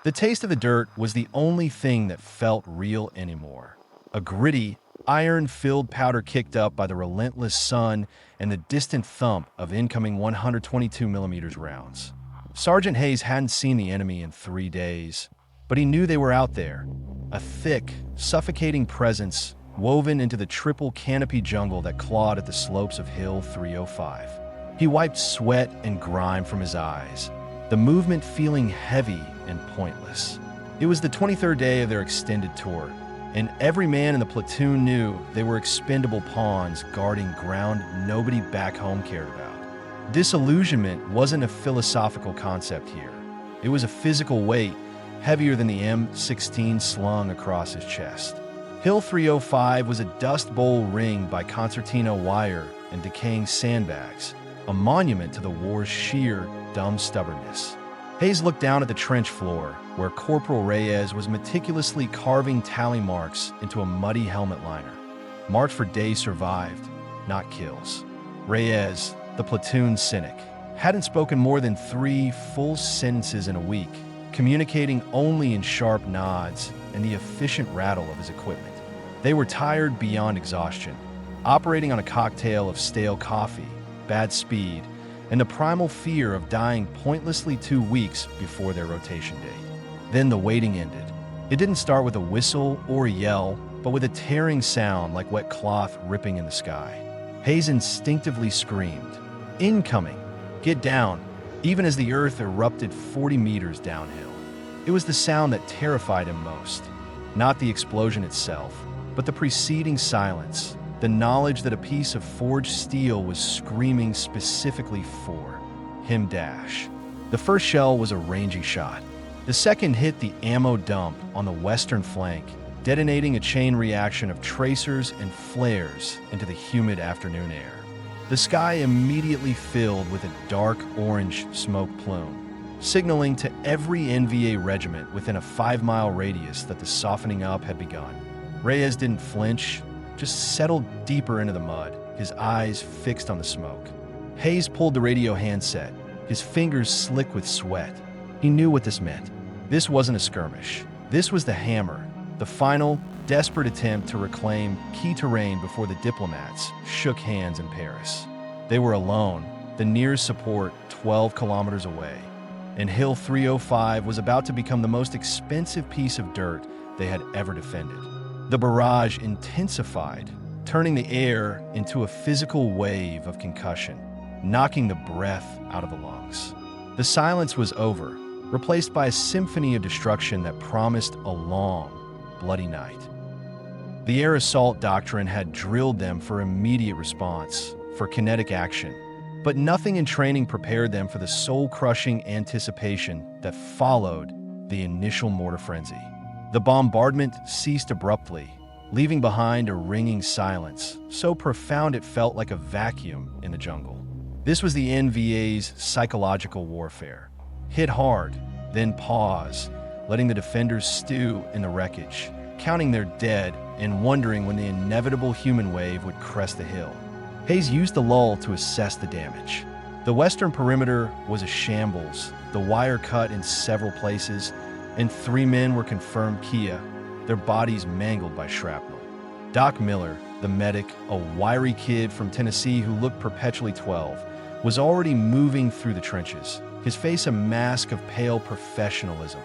The taste of the dirt was the only thing that felt real anymore. A gritty, iron-filled powder kicked up by the relentless sun and the distant thump of incoming 122mm rounds. Sergeant Hayes hadn't seen the enemy in 3 days, but he knew they were out there, a thick, suffocating presence woven into the triple canopy jungle that clawed at the slopes of Hill 305. He wiped sweat and grime from his eyes, the movement feeling heavy and pointless. It was the 23rd day of their extended tour, and every man in the platoon knew they were expendable pawns guarding ground nobody back home cared about. Disillusionment wasn't a philosophical concept here. It was a physical weight, heavier than the M16 slung across his chest. Hill 305 was a dust bowl ringed by concertina wire and decaying sandbags, a monument to the war's sheer, dumb stubbornness. Hayes looked down at the trench floor, where Corporal Reyes was meticulously carving tally marks into a muddy helmet liner. Marked for days survived, not kills. Reyes, the platoon cynic, hadn't spoken more than 3 full sentences in a week, communicating only in sharp nods and the efficient rattle of his equipment. They were tired beyond exhaustion, operating on a cocktail of stale coffee, bad speed, and the primal fear of dying pointlessly 2 weeks before their rotation date. Then the waiting ended. It didn't start with a whistle or a yell, but with a tearing sound like wet cloth ripping in the sky. Hayes instinctively screamed, "Incoming! Get down!" even as the earth erupted 40 meters downhill. It was the sound that terrified him most, not the explosion itself, but the preceding silence, the knowledge that a piece of forged steel was screaming specifically for him. The first shell was a rangy shot. The second hit the ammo dump on the western flank, detonating a chain reaction of tracers and flares into the humid afternoon air. The sky immediately filled with a dark orange smoke plume, signaling to every NVA regiment within a 5-mile radius that the softening up had begun. Reyes didn't flinch, just settled deeper into the mud, his eyes fixed on the smoke. Hayes pulled the radio handset, his fingers slick with sweat. He knew what this meant. This wasn't a skirmish. This was the hammer, the final, desperate attempt to reclaim key terrain before the diplomats shook hands in Paris. They were alone, the nearest support 12 kilometers away, and Hill 305 was about to become the most expensive piece of dirt they had ever defended. The barrage intensified, turning the air into a physical wave of concussion, knocking the breath out of the lungs. The silence was over, replaced by a symphony of destruction that promised a long, bloody night. The air assault doctrine had drilled them for immediate response, for kinetic action, but nothing in training prepared them for the soul-crushing anticipation that followed the initial mortar frenzy. The bombardment ceased abruptly, leaving behind a ringing silence, so profound it felt like a vacuum in the jungle. This was the NVA's psychological warfare. Hit hard, then pause, letting the defenders stew in the wreckage, counting their dead and wondering when the inevitable human wave would crest the hill. Hayes used the lull to assess the damage. The western perimeter was a shambles, the wire cut in several places, and 3 men were confirmed Kia, their bodies mangled by shrapnel. Doc Miller, the medic, a wiry kid from Tennessee who looked perpetually 12, was already moving through the trenches, his face a mask of pale professionalism,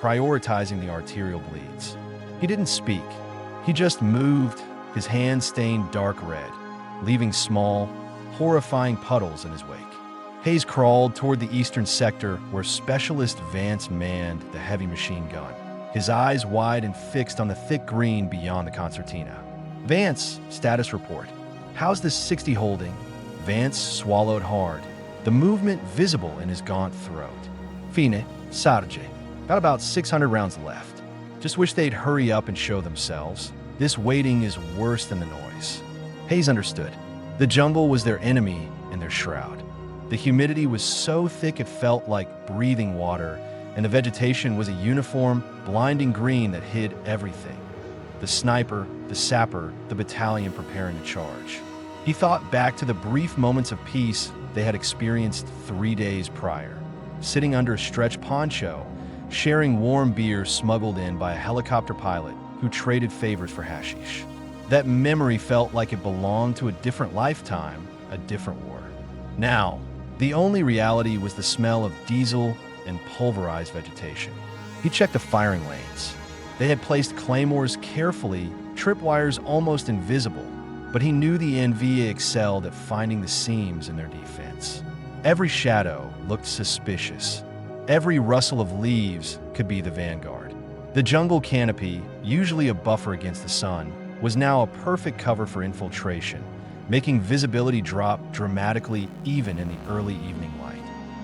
prioritizing the arterial bleeds. He didn't speak. He just moved, his hands stained dark red, leaving small, horrifying puddles in his wake. Hayes crawled toward the eastern sector where Specialist Vance manned the heavy machine gun, his eyes wide and fixed on the thick green beyond the concertina. "Vance, status report. How's this 60 holding?" Vance swallowed hard, the movement visible in his gaunt throat. "Fine, Sarge. Got about 600 rounds left. Just wish they'd hurry up and show themselves. This waiting is worse than the noise." Hayes understood. The jungle was their enemy and their shroud. The humidity was so thick it felt like breathing water, and the vegetation was a uniform, blinding green that hid everything. The sniper, the sapper, the battalion preparing to charge. He thought back to the brief moments of peace they had experienced 3 days prior. Sitting under a stretch poncho, sharing warm beer smuggled in by a helicopter pilot who traded favors for hashish. That memory felt like it belonged to a different lifetime, a different war. Now, the only reality was the smell of diesel and pulverized vegetation. He checked the firing lanes. They had placed claymores carefully, tripwires almost invisible, but he knew the NVA excelled at finding the seams in their defense. Every shadow looked suspicious. Every rustle of leaves could be the vanguard. The jungle canopy, usually a buffer against the sun, was now a perfect cover for infiltration, making visibility drop dramatically even in the early evening light.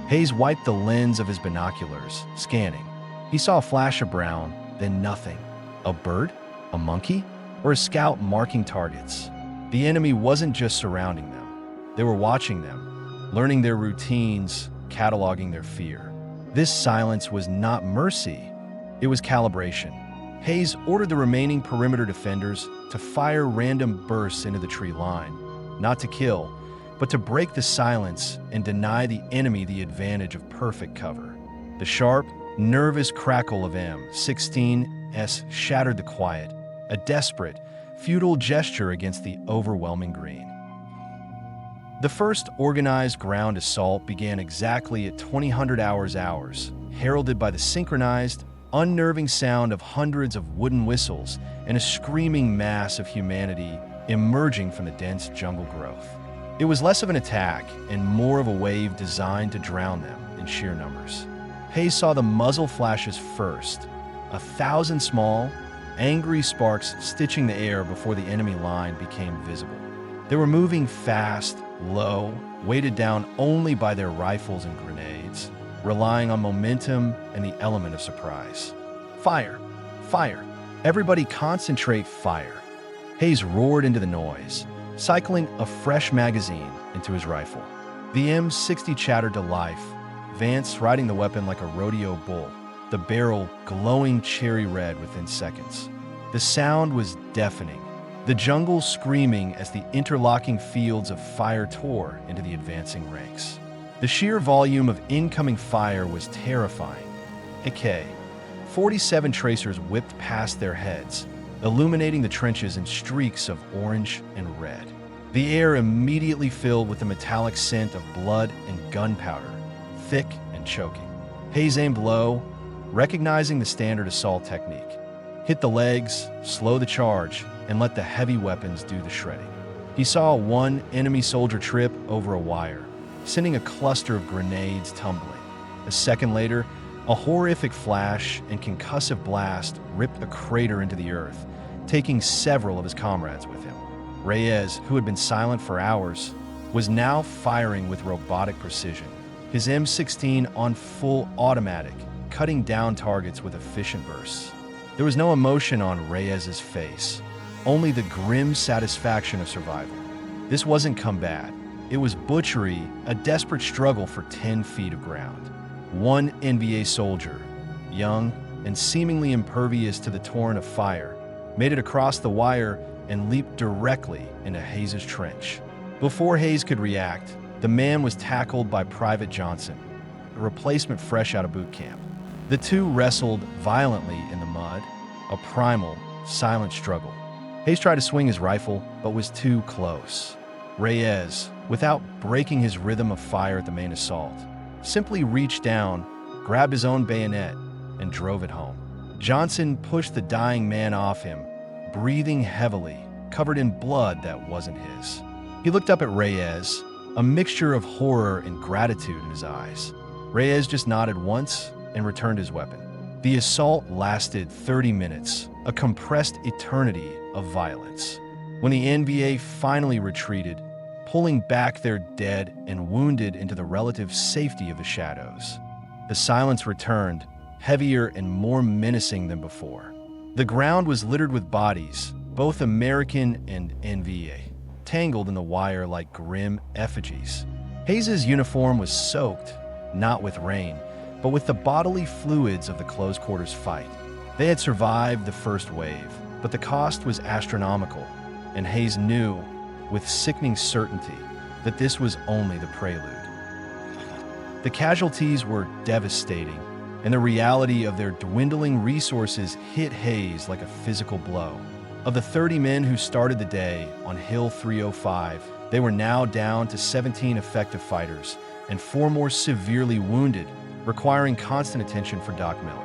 Hayes wiped the lens of his binoculars, scanning. He saw a flash of brown, then nothing. A bird? A monkey? Or a scout marking targets? The enemy wasn't just surrounding them. They were watching them, learning their routines, cataloging their fear. This silence was not mercy, it was calibration. Hayes ordered the remaining perimeter defenders to fire random bursts into the tree line, not to kill, but to break the silence and deny the enemy the advantage of perfect cover. The sharp, nervous crackle of M16s shattered the quiet, a desperate, futile gesture against the overwhelming green. The first organized ground assault began exactly at 2000 hours, heralded by the synchronized, unnerving sound of hundreds of wooden whistles and a screaming mass of humanity emerging from the dense jungle growth. It was less of an attack and more of a wave designed to drown them in sheer numbers. Hayes saw the muzzle flashes first, 1,000 small, angry sparks stitching the air before the enemy line became visible. They were moving fast, low, weighted down only by their rifles and grenades, relying on momentum and the element of surprise. Fire! Fire! Everybody concentrate, fire! Hayes roared into the noise, cycling a fresh magazine into his rifle. The M60 chattered to life, Vance riding the weapon like a rodeo bull, the barrel glowing cherry red within seconds. The sound was deafening, the jungle screaming as the interlocking fields of fire tore into the advancing ranks. The sheer volume of incoming fire was terrifying. AK-47 tracers whipped past their heads, illuminating the trenches in streaks of orange and red. The air immediately filled with the metallic scent of blood and gunpowder, thick and choking. Hayes aimed low, recognizing the standard assault technique. Hit the legs, slow the charge, and let the heavy weapons do the shredding. He saw one enemy soldier trip over a wire, sending a cluster of grenades tumbling. A second later, a horrific flash and concussive blast ripped a crater into the earth, taking several of his comrades with him. Reyes, who had been silent for hours, was now firing with robotic precision, his M16 on full automatic, cutting down targets with efficient bursts. There was no emotion on Reyes's face, only the grim satisfaction of survival. This wasn't combat. It was butchery, a desperate struggle for 10 feet of ground. One NVA soldier, young and seemingly impervious to the torrent of fire, made it across the wire and leaped directly into Hayes' trench. Before Hayes could react, the man was tackled by Private Johnson, a replacement fresh out of boot camp. The two wrestled violently in the mud, a primal, silent struggle. Hayes tried to swing his rifle, but was too close. Reyes, without breaking his rhythm of fire at the main assault, simply reached down, grabbed his own bayonet, and drove it home. Johnson pushed the dying man off him, breathing heavily, covered in blood that wasn't his. He looked up at Reyes, a mixture of horror and gratitude in his eyes. Reyes just nodded once and returned his weapon. The assault lasted 30 minutes, a compressed eternity of violence. When the NVA finally retreated, pulling back their dead and wounded into the relative safety of the shadows, the silence returned, heavier and more menacing than before. The ground was littered with bodies, both American and NVA, tangled in the wire like grim effigies. Hayes' uniform was soaked, not with rain, but with the bodily fluids of the close quarters fight. They had survived the first wave, but the cost was astronomical, and Hayes knew, with sickening certainty, that this was only the prelude. The casualties were devastating, and the reality of their dwindling resources hit Hayes like a physical blow. Of the 30 men who started the day on Hill 305, they were now down to 17 effective fighters and 4 more severely wounded, requiring constant attention for Doc Miller.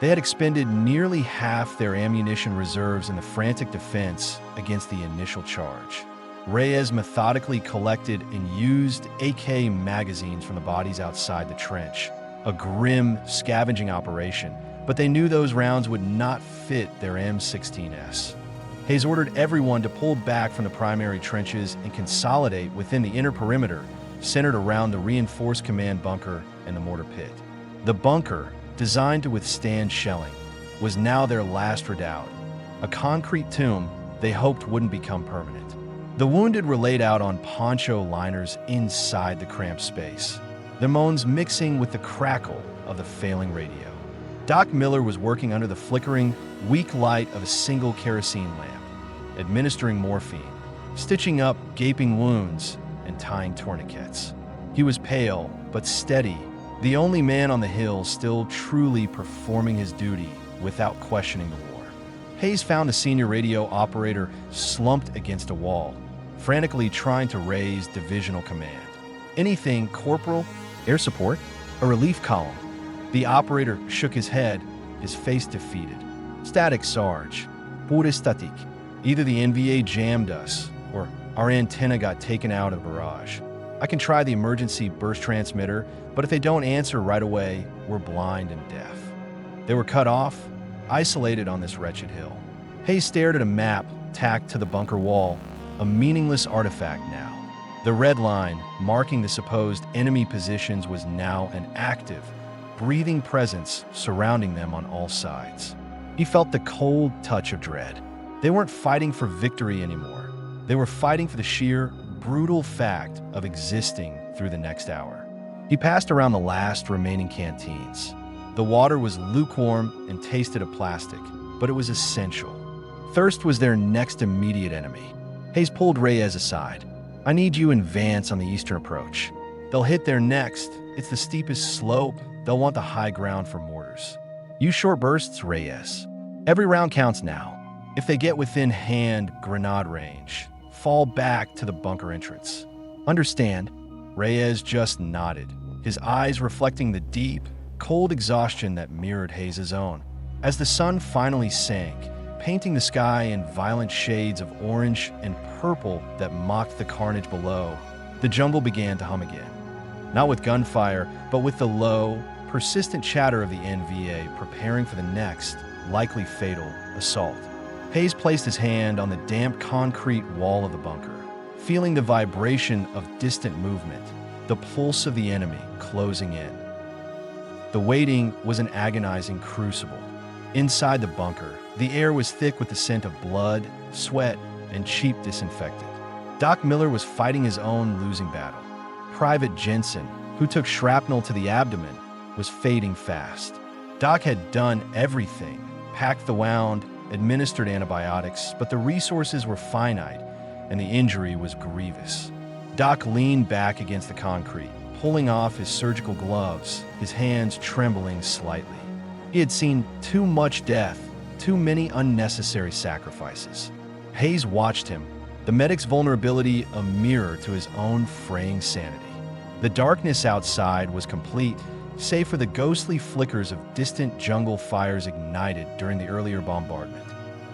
They had expended nearly half their ammunition reserves in the frantic defense against the initial charge. Reyes methodically collected and used AK magazines from the bodies outside the trench, a grim scavenging operation, but they knew those rounds would not fit their M16s. Hayes ordered everyone to pull back from the primary trenches and consolidate within the inner perimeter, centered around the reinforced command bunker and the mortar pit. The bunker, designed to withstand shelling, was now their last redoubt, a concrete tomb they hoped wouldn't become permanent. The wounded were laid out on poncho liners inside the cramped space, their moans mixing with the crackle of the failing radio. Doc Miller was working under the flickering, weak light of a single kerosene lamp, administering morphine, stitching up gaping wounds, and tying tourniquets. He was pale, but steady, the only man on the hill still truly performing his duty without questioning the war. Hayes found the senior radio operator slumped against a wall, frantically trying to raise divisional command. Anything, Corporal? Air support? A relief column? The operator shook his head, his face defeated. Static, Sarge. Pure static. Either the NVA jammed us, or our antenna got taken out of the barrage. I can try the emergency burst transmitter, but if they don't answer right away, we're blind and deaf. They were cut off, isolated on this wretched hill. Hayes stared at a map tacked to the bunker wall, a meaningless artifact now. The red line, marking the supposed enemy positions, was now an active, breathing presence surrounding them on all sides. He felt the cold touch of dread. They weren't fighting for victory anymore. They were fighting for the sheer, brutal fact of existing through the next hour. He passed around the last remaining canteens. The water was lukewarm and tasted of plastic, but it was essential. Thirst was their next immediate enemy. Hayes pulled Reyes aside. I need you in Vance on the eastern approach. They'll hit there next. It's the steepest slope. They'll want the high ground for mortars. Use short bursts, Reyes. Every round counts now. If they get within hand grenade range, fall back to the bunker entrance. Understand? Reyes just nodded, his eyes reflecting the deep, cold exhaustion that mirrored Hayes' own. As the sun finally sank, painting the sky in violent shades of orange and purple that mocked the carnage below, the jungle began to hum again. Not with gunfire, but with the low, persistent chatter of the NVA preparing for the next, likely fatal, assault. Hayes placed his hand on the damp concrete wall of the bunker, feeling the vibration of distant movement, the pulse of the enemy closing in. The waiting was an agonizing crucible. Inside the bunker, the air was thick with the scent of blood, sweat, and cheap disinfectant. Doc Miller was fighting his own losing battle. Private Jensen, who took shrapnel to the abdomen, was fading fast. Doc had done everything, packed the wound, administered antibiotics, but the resources were finite, and the injury was grievous. Doc leaned back against the concrete, pulling off his surgical gloves, his hands trembling slightly. He had seen too much death, too many unnecessary sacrifices. Hayes watched him, the medic's vulnerability a mirror to his own fraying sanity. The darkness outside was complete, save for the ghostly flickers of distant jungle fires ignited during the earlier bombardment.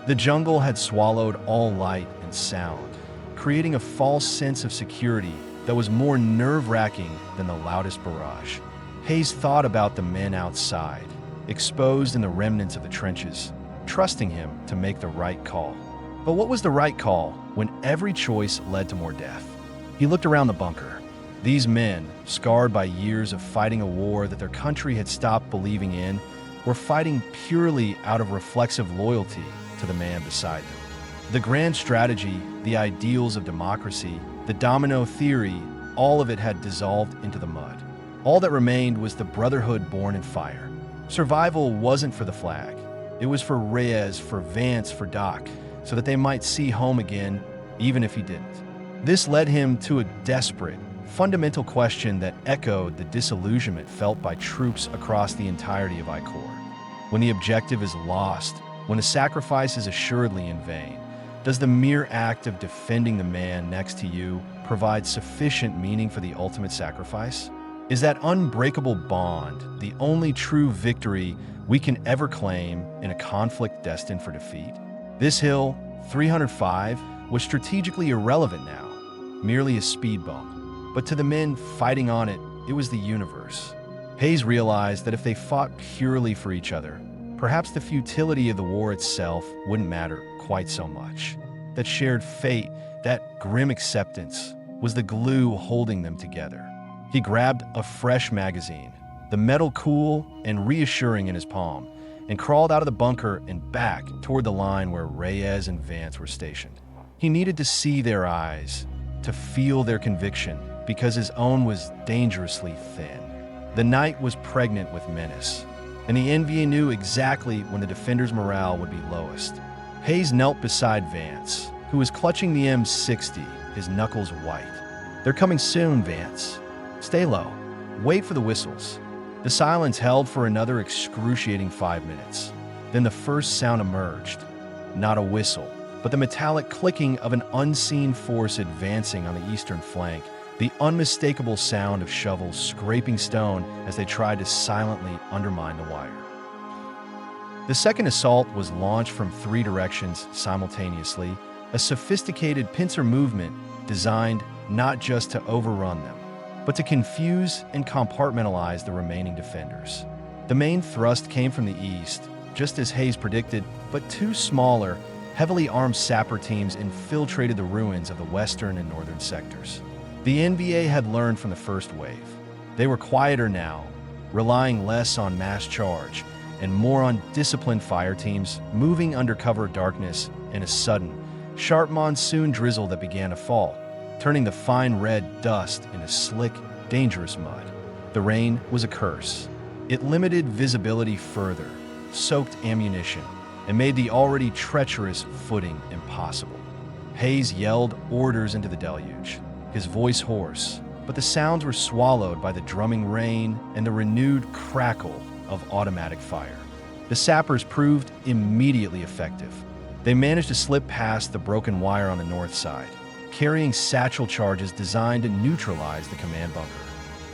The jungle had swallowed all light and sound, creating a false sense of security that was more nerve-wracking than the loudest barrage. Hayes thought about the men outside, exposed in the remnants of the trenches, trusting him to make the right call. But what was the right call when every choice led to more death? He looked around the bunker. These men, scarred by years of fighting a war that their country had stopped believing in, were fighting purely out of reflexive loyalty to the man beside them. The grand strategy, the ideals of democracy, the domino theory, all of it had dissolved into the mud. All that remained was the brotherhood born in fire. Survival wasn't for the flag. It was for Reyes, for Vance, for Doc, so that they might see home again, even if he didn't. This led him to a desperate, fundamental question that echoed the disillusionment felt by troops across the entirety of I Corps. When the objective is lost, when the sacrifice is assuredly in vain, does the mere act of defending the man next to you provide sufficient meaning for the ultimate sacrifice? Is that unbreakable bond the only true victory we can ever claim in a conflict destined for defeat? This hill, 305, was strategically irrelevant now, merely a speed bump. But to the men fighting on it, it was the universe. Hayes realized that if they fought purely for each other, perhaps the futility of the war itself wouldn't matter quite so much. That shared fate, that grim acceptance, was the glue holding them together. He grabbed a fresh magazine, the metal cool and reassuring in his palm, and crawled out of the bunker and back toward the line where Reyes and Vance were stationed. He needed to see their eyes, to feel their conviction, because his own was dangerously thin. The night was pregnant with menace, and the NVA knew exactly when the defenders' morale would be lowest. Hayes knelt beside Vance, who was clutching the M60, his knuckles white. "They're coming soon, Vance. Stay low. Wait for the whistles." The silence held for another excruciating 5 minutes. Then the first sound emerged. Not a whistle, but the metallic clicking of an unseen force advancing on the eastern flank, the unmistakable sound of shovels scraping stone as they tried to silently undermine the wire. The second assault was launched from 3 directions simultaneously, a sophisticated pincer movement designed not just to overrun them, but to confuse and compartmentalize the remaining defenders. The main thrust came from the east, just as Hayes predicted, but 2 smaller, heavily armed sapper teams infiltrated the ruins of the western and northern sectors. The NVA had learned from the first wave. They were quieter now, relying less on mass charge and more on disciplined fire teams moving under cover of darkness in a sudden, sharp monsoon drizzle that began to fall, turning the fine red dust into slick, dangerous mud. The rain was a curse. It limited visibility further, soaked ammunition, and made the already treacherous footing impossible. Hayes yelled orders into the deluge, his voice hoarse, but the sounds were swallowed by the drumming rain and the renewed crackle of automatic fire. The sappers proved immediately effective. They managed to slip past the broken wire on the north side, carrying satchel charges designed to neutralize the command bunker.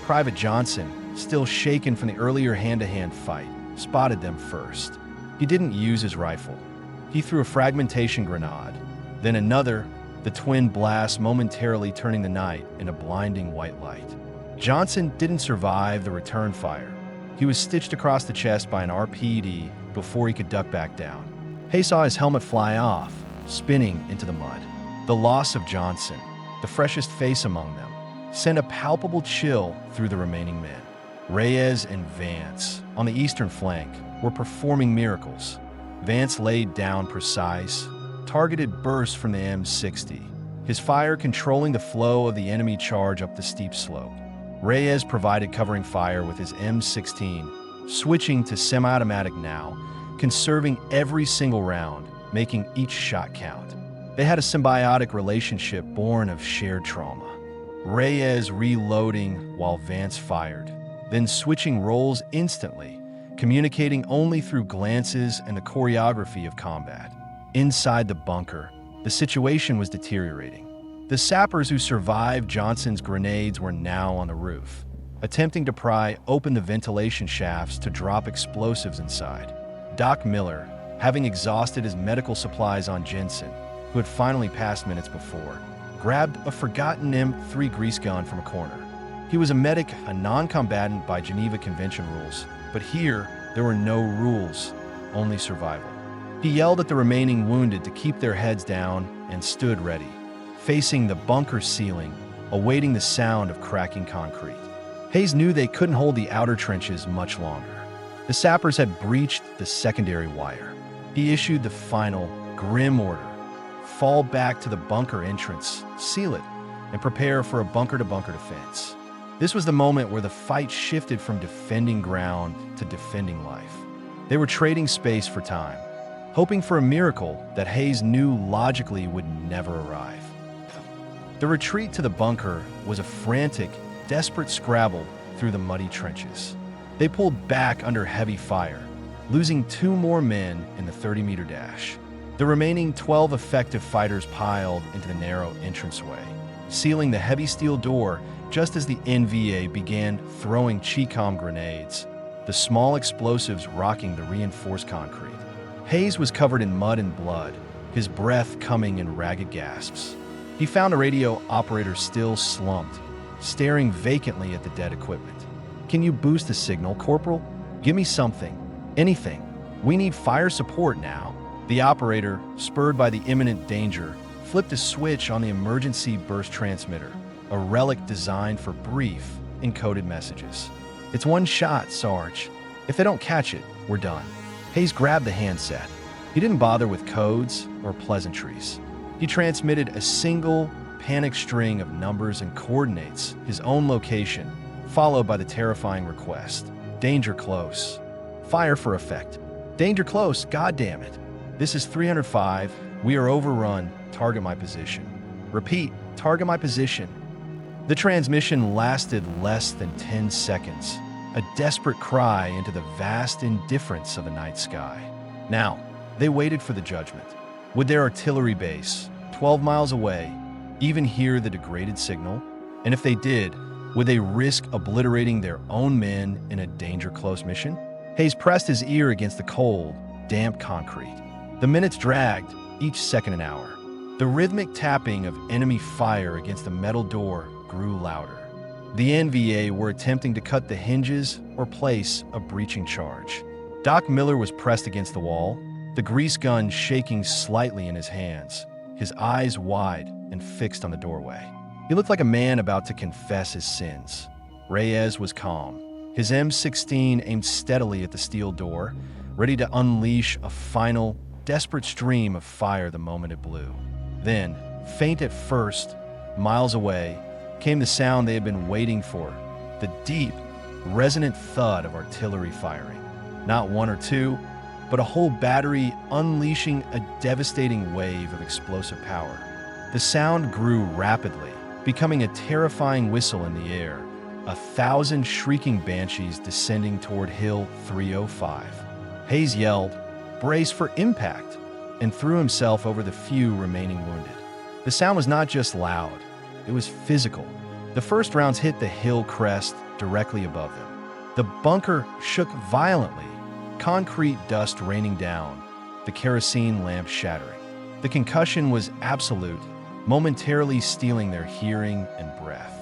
Private Johnson, still shaken from the earlier hand-to-hand fight, spotted them first. He didn't use his rifle. He threw a fragmentation grenade, then another, the twin blasts momentarily turning the night in a blinding white light. Johnson didn't survive the return fire. He was stitched across the chest by an RPD before he could duck back down. Hayes saw his helmet fly off, spinning into the mud. The loss of Johnson, the freshest face among them, sent a palpable chill through the remaining men. Reyes and Vance, on the eastern flank, were performing miracles. Vance laid down precise, targeted bursts from the M60, his fire controlling the flow of the enemy charge up the steep slope. Reyes provided covering fire with his M16, switching to semi-automatic now, conserving every single round, making each shot count. They had a symbiotic relationship born of shared trauma. Reyes reloading while Vance fired, then switching roles instantly, communicating only through glances and the choreography of combat. Inside the bunker, the situation was deteriorating. The sappers who survived Johnson's grenades were now on the roof, attempting to pry open the ventilation shafts to drop explosives inside. Doc Miller, having exhausted his medical supplies on Jensen, who had finally passed minutes before, grabbed a forgotten M3 grease gun from a corner. He was a medic, a non-combatant by Geneva Convention rules, but here there were no rules, only survival. He yelled at the remaining wounded to keep their heads down and stood ready, facing the bunker ceiling, awaiting the sound of cracking concrete. Hayes knew they couldn't hold the outer trenches much longer. The sappers had breached the secondary wire. He issued the final, grim order: fall back to the bunker entrance, seal it, and prepare for a bunker-to-bunker defense. This was the moment where the fight shifted from defending ground to defending life. They were trading space for time, hoping for a miracle that Hayes knew logically would never arrive. The retreat to the bunker was a frantic, desperate scrabble through the muddy trenches. They pulled back under heavy fire, losing 2 more men in the 30-meter dash. The remaining 12 effective fighters piled into the narrow entranceway, sealing the heavy steel door just as the NVA began throwing Chi-Com grenades, the small explosives rocking the reinforced concrete. Hayes was covered in mud and blood, his breath coming in ragged gasps. He found a radio operator still slumped, staring vacantly at the dead equipment. "Can you boost the signal, Corporal? Give me something. Anything. We need fire support now." The operator, spurred by the imminent danger, flipped a switch on the emergency burst transmitter, a relic designed for brief, encoded messages. "It's one shot, Sarge. If they don't catch it, we're done." Hayes grabbed the handset. He didn't bother with codes or pleasantries. He transmitted a single, panic string of numbers and coordinates, his own location, followed by the terrifying request: "Danger close. Fire for effect. Danger close, goddammit. This is 305. We are overrun. Target my position. Repeat, target my position." The transmission lasted less than 10 seconds, a desperate cry into the vast indifference of the night sky. Now, they waited for the judgment. Would their artillery base, 12 miles away, even hear the degraded signal? And if they did, would they risk obliterating their own men in a danger-close mission? Hayes pressed his ear against the cold, damp concrete. The minutes dragged, each second an hour. The rhythmic tapping of enemy fire against the metal door grew louder. The NVA were attempting to cut the hinges or place a breaching charge. Doc Miller was pressed against the wall, the grease gun shaking slightly in his hands, his eyes wide and fixed on the doorway. He looked like a man about to confess his sins. Reyes was calm, his M16 aimed steadily at the steel door, ready to unleash a final, desperate stream of fire the moment it blew. Then, faint at first, miles away, came the sound they had been waiting for, the deep, resonant thud of artillery firing. Not one or two, but a whole battery unleashing a devastating wave of explosive power. The sound grew rapidly, becoming a terrifying whistle in the air, 1,000 shrieking banshees descending toward Hill 305. Hayes yelled, "Brace for impact," and threw himself over the few remaining wounded. The sound was not just loud, it was physical. The first rounds hit the hill crest directly above them. The bunker shook violently, concrete dust raining down, the kerosene lamp shattering. The concussion was absolute, momentarily stealing their hearing and breath.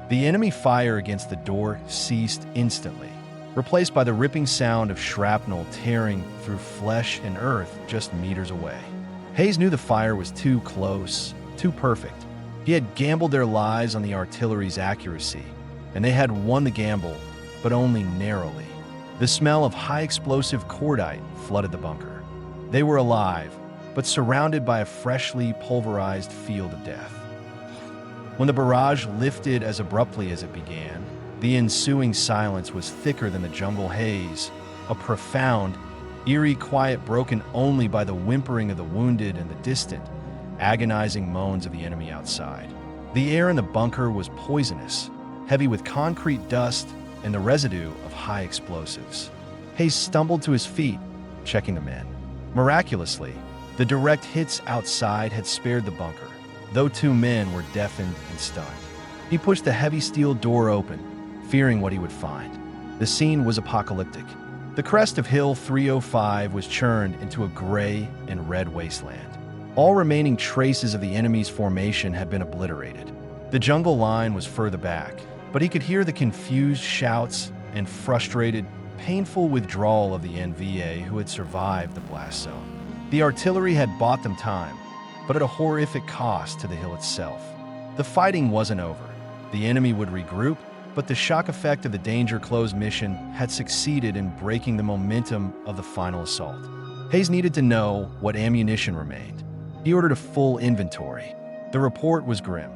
The enemy fire against the door ceased instantly, replaced by the ripping sound of shrapnel tearing through flesh and earth just meters away. Hayes knew the fire was too close, too perfect. He had gambled their lives on the artillery's accuracy, and they had won the gamble, but only narrowly. The smell of high-explosive cordite flooded the bunker. They were alive, but surrounded by a freshly pulverized field of death. When the barrage lifted as abruptly as it began, the ensuing silence was thicker than the jungle haze, a profound, eerie quiet broken only by the whimpering of the wounded and the distant, agonizing moans of the enemy outside. The air in the bunker was poisonous, heavy with concrete dust and the residue of high explosives. Hayes stumbled to his feet, checking the men. Miraculously, the direct hits outside had spared the bunker, though 2 men were deafened and stunned. He pushed the heavy steel door open, fearing what he would find. The scene was apocalyptic. The crest of Hill 305 was churned into a gray and red wasteland. All remaining traces of the enemy's formation had been obliterated. The jungle line was further back, but he could hear the confused shouts and frustrated, painful withdrawal of the NVA who had survived the blast zone. The artillery had bought them time, but at a horrific cost to the hill itself. The fighting wasn't over. The enemy would regroup, but the shock effect of the danger-closed mission had succeeded in breaking the momentum of the final assault. Hayes needed to know what ammunition remained. He ordered a full inventory. The report was grim.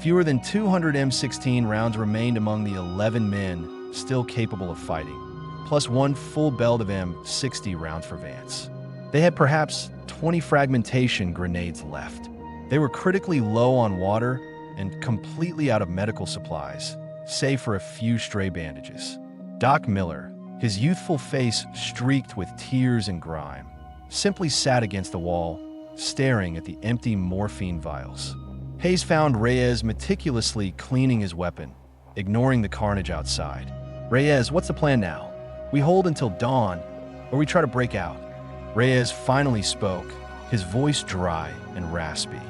Fewer than 200 M16 rounds remained among the 11 men still capable of fighting, plus 1 full belt of M60 rounds for Vance. They had perhaps 20 fragmentation grenades left. They were critically low on water, and completely out of medical supplies, save for a few stray bandages. Doc Miller, his youthful face streaked with tears and grime, simply sat against the wall, staring at the empty morphine vials. Hayes found Reyes meticulously cleaning his weapon, ignoring the carnage outside. "Reyes, what's the plan now? We hold until dawn, or we try to break out?" Reyes finally spoke, his voice dry and raspy.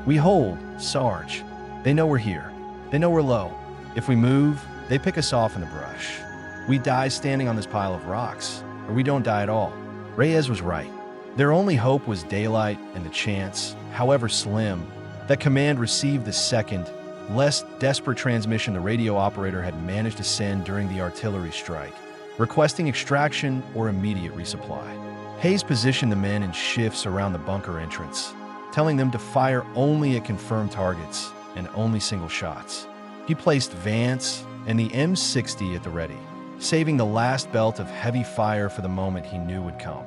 "We hold, Sarge. They know we're here. They know we're low. If we move, they pick us off in the brush. We die standing on this pile of rocks, or we don't die at all." Reyes was right. Their only hope was daylight and the chance, however slim, that command received the second, less desperate transmission the radio operator had managed to send during the artillery strike, requesting extraction or immediate resupply. Hayes positioned the men in shifts around the bunker entrance, telling them to fire only at confirmed targets and only single shots. He placed Vance and the M60 at the ready, saving the last belt of heavy fire for the moment he knew would come.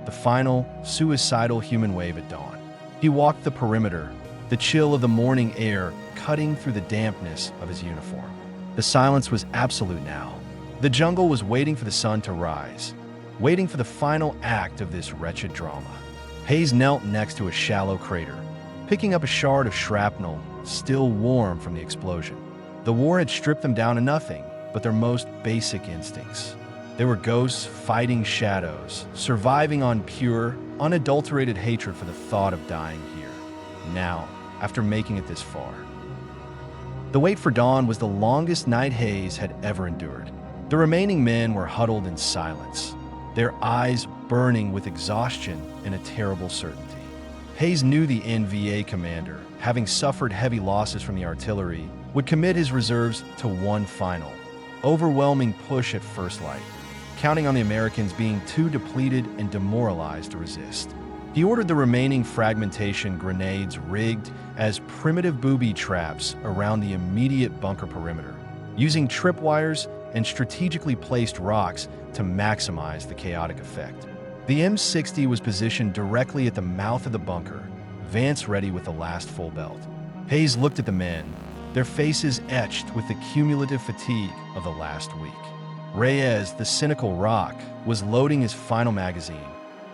The final, suicidal human wave at dawn. He walked the perimeter, the chill of the morning air cutting through the dampness of his uniform. The silence was absolute now. The jungle was waiting for the sun to rise, waiting for the final act of this wretched drama. Hayes knelt next to a shallow crater, picking up a shard of shrapnel, still warm from the explosion. The war had stripped them down to nothing but their most basic instincts. They were ghosts fighting shadows, surviving on pure, unadulterated hatred for the thought of dying here, now, after making it this far. The wait for dawn was the longest night Hayes had ever endured. The remaining men were huddled in silence, their eyes burning with exhaustion and a terrible certainty. Hayes knew the NVA commander, having suffered heavy losses from the artillery, would commit his reserves to one final, overwhelming push at first light, counting on the Americans being too depleted and demoralized to resist. He ordered the remaining fragmentation grenades rigged as primitive booby traps around the immediate bunker perimeter, using tripwires and strategically placed rocks to maximize the chaotic effect. The M60 was positioned directly at the mouth of the bunker, Vance ready with the last full belt. Hayes looked at the men, their faces etched with the cumulative fatigue of the last week. Reyes, the cynical rock, was loading his final magazine,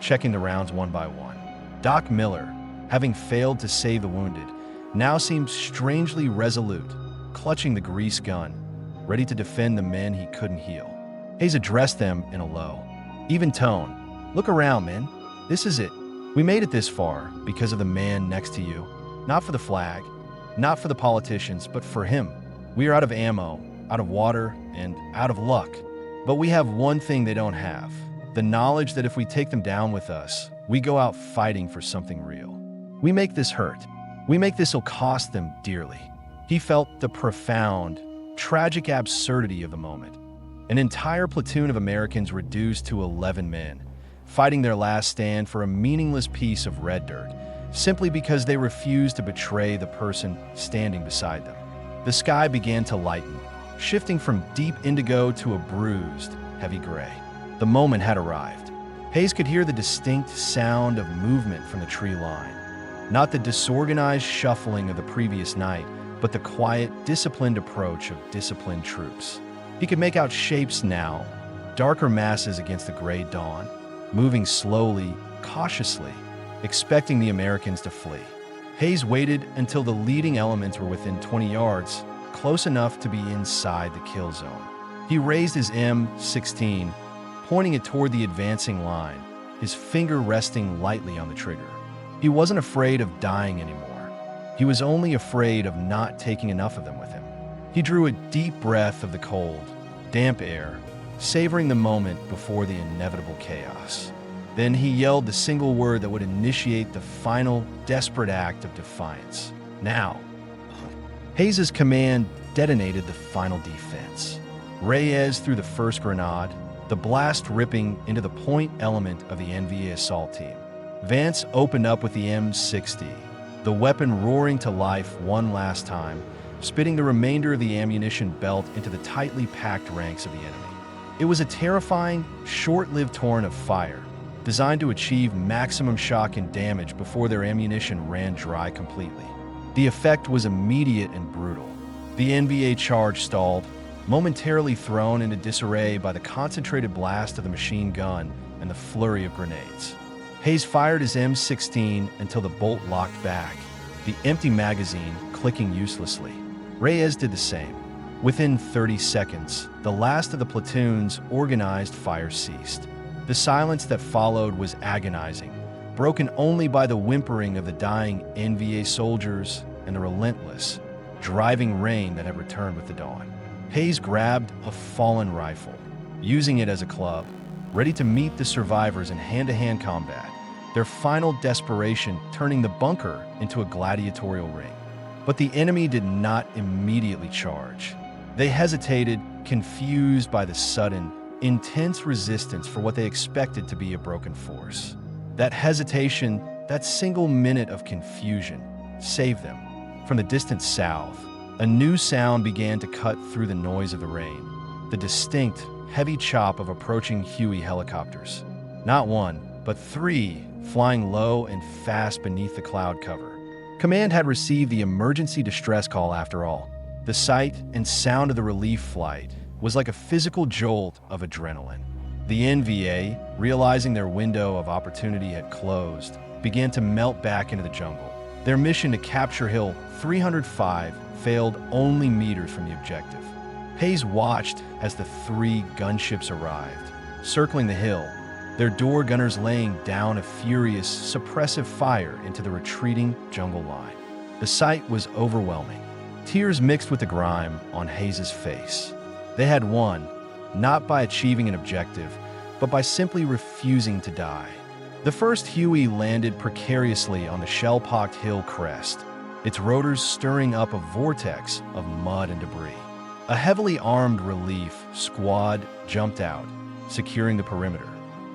checking the rounds one by one. Doc Miller, having failed to save the wounded, now seemed strangely resolute, clutching the grease gun, ready to defend the men he couldn't heal. Hayes addressed them in a low, even tone. "Look around, men. This is it. We made it this far because of the man next to you. Not for the flag, not for the politicians, but for him. We are out of ammo, out of water, and out of luck. But we have one thing they don't have, the knowledge that if we take them down with us, we go out fighting for something real. We make this hurt. We make this'll cost them dearly." He felt the profound, tragic absurdity of the moment. An entire platoon of Americans reduced to 11 men, fighting their last stand for a meaningless piece of red dirt, simply because they refused to betray the person standing beside them. The sky began to lighten, shifting from deep indigo to a bruised, heavy gray. The moment had arrived. Hayes could hear the distinct sound of movement from the tree line. Not the disorganized shuffling of the previous night, but the quiet, disciplined approach of disciplined troops. He could make out shapes now, darker masses against the gray dawn, moving slowly, cautiously, expecting the Americans to flee. Hayes waited until the leading elements were within 20 yards, close enough to be inside the kill zone. He raised his M16, pointing it toward the advancing line, his finger resting lightly on the trigger. He wasn't afraid of dying anymore. He was only afraid of not taking enough of them with him. He drew a deep breath of the cold, damp air, savoring the moment before the inevitable chaos. Then he yelled the single word that would initiate the final, desperate act of defiance. "Now!" Hayes' command detonated the final defense. Reyes threw the first grenade, the blast ripping into the point element of the NVA assault team. Vance opened up with the M60, the weapon roaring to life one last time, spitting the remainder of the ammunition belt into the tightly packed ranks of the enemy. It was a terrifying, short-lived torrent of fire, designed to achieve maximum shock and damage before their ammunition ran dry completely. The effect was immediate and brutal. The NVA charge stalled, momentarily thrown into disarray by the concentrated blast of the machine gun and the flurry of grenades. Hayes fired his M16 until the bolt locked back, the empty magazine clicking uselessly. Reyes did the same. Within 30 seconds, the last of the platoon's organized fire ceased. The silence that followed was agonizing, broken only by the whimpering of the dying NVA soldiers and the relentless, driving rain that had returned with the dawn. Hayes grabbed a fallen rifle, using it as a club, ready to meet the survivors in hand-to-hand combat, their final desperation turning the bunker into a gladiatorial ring. But the enemy did not immediately charge. They hesitated, confused by the sudden, intense resistance for what they expected to be a broken force. That hesitation, that single minute of confusion, saved them. From the distant south, a new sound began to cut through the noise of the rain, the distinct, heavy chop of approaching Huey helicopters. Not one, but three, flying low and fast beneath the cloud cover. Command had received the emergency distress call after all. The sight and sound of the relief flight was like a physical jolt of adrenaline. The NVA, realizing their window of opportunity had closed, began to melt back into the jungle. Their mission to capture Hill 305 failed only meters from the objective. Hayes watched as the three gunships arrived, circling the hill, their door gunners laying down a furious, suppressive fire into the retreating jungle line. The sight was overwhelming. Tears mixed with the grime on Hayes' face. They had won, not by achieving an objective, but by simply refusing to die. The first Huey landed precariously on the shell-pocked hill crest, its rotors stirring up a vortex of mud and debris. A heavily armed relief squad jumped out, securing the perimeter.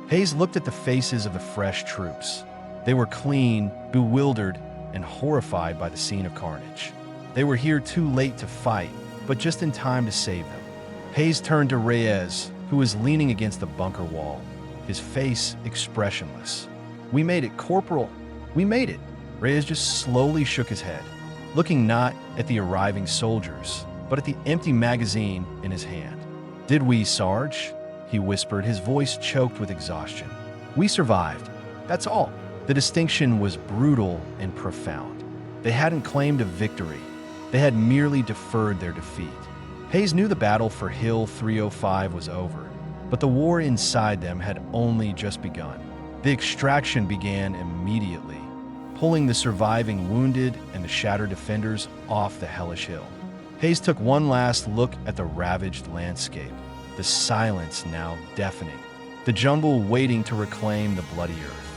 Hayes looked at the faces of the fresh troops. They were clean, bewildered, and horrified by the scene of carnage. They were here too late to fight, but just in time to save them. Hayes turned to Reyes, who was leaning against the bunker wall, his face expressionless. "We made it, Corporal. We made it." Reyes just slowly shook his head, looking not at the arriving soldiers, but at the empty magazine in his hand. "Did we, Sarge?" he whispered, his voice choked with exhaustion. "We survived. That's all." The distinction was brutal and profound. They hadn't claimed a victory. They had merely deferred their defeat. Hayes knew the battle for Hill 305 was over, but the war inside them had only just begun. The extraction began immediately, pulling the surviving wounded and the shattered defenders off the hellish hill. Hayes took one last look at the ravaged landscape, the silence now deafening, the jungle waiting to reclaim the bloody earth.